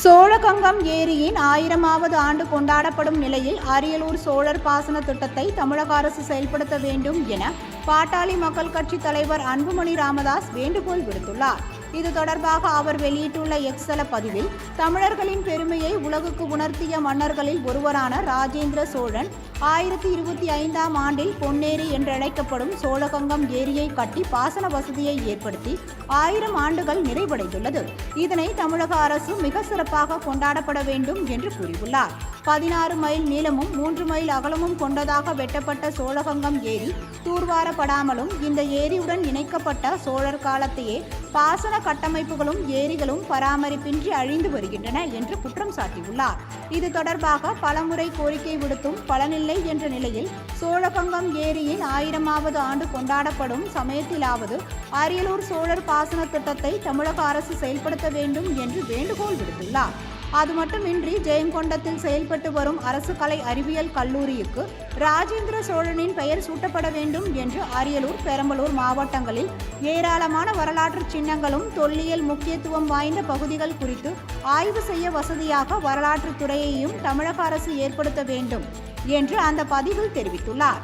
சோழகங்கம் ஏரியின் 1000வது ஆண்டு கொண்டாடப்படும் நிலையில் அரியலூர் சோழர் பாசன திட்டத்தை தமிழக அரசு செயல்படுத்த வேண்டும் என பாட்டாளி மக்கள் கட்சி தலைவர் அன்புமணி ராமதாஸ் வேண்டுகோள் விடுத்துள்ளார். இது தொடர்பாக அவர் வெளியிட்டுள்ள எக்ஸல பதிவில், தமிழர்களின் பெருமையை உலகுக்கு உணர்த்திய மன்னர்களில் ஒருவரான ராஜேந்திர சோழன் 1025ஆம் ஆண்டில் பொன்னேரி என்றழைக்கப்படும் சோழகங்கம் ஏரியை கட்டி பாசன வசதியை ஏற்படுத்தி 1000 ஆண்டுகள் நிறைவடைந்துள்ளது. இதனை தமிழக அரசு மிக சிறப்பாக கொண்டாடப்பட வேண்டும் என்று கூறியுள்ளார். 16 மைல் நீளமும் 3 மைல் அகலமும் கொண்டதாக வெட்டப்பட்ட சோழகங்கம் ஏரி தூர்வாரப்படாமலும் இந்த ஏரியுடன் இணைக்கப்பட்ட சோழர் காலத்தையே பாசன கட்டமைப்புகளும் ஏரிகளும் பராமரிப்பின்றி அழிந்து வருகின்றன என்று குற்றம் சாட்டியுள்ளார். இது தொடர்பாக பலமுறை கோரிக்கை விடுத்தும் பலனில்லை என்ற நிலையில் சோழகங்கம் ஏரியின் 1000வது ஆண்டு கொண்டாடப்படும் சமயத்திலாவது அரியலூர் சோழர் பாசன திட்டத்தை தமிழக அரசு செயல்படுத்த வேண்டும் என்று வேண்டுகோள் விடுத்துள்ளார். அது மட்டுமின்றி ஜெயங்கொண்டத்தில் செயல்பட்டு வரும் அரசு கலை அறிவியல் கல்லூரிக்கு ராஜேந்திர சோழனின் பெயர் சூட்டப்பட வேண்டும் என்று அரியலூர், பெரம்பலூர் மாவட்டங்களில் ஏராளமான வரலாற்று சின்னங்களும் தொல்லியல் முக்கியத்துவம் வாய்ந்த பகுதிகள் குறித்து ஆய்வு செய்ய வசதியாக வரலாற்றுத் துறையையும் தமிழக அரசு ஏற்படுத்த வேண்டும் என்று அந்த பதிவில் தெரிவித்துள்ளார்.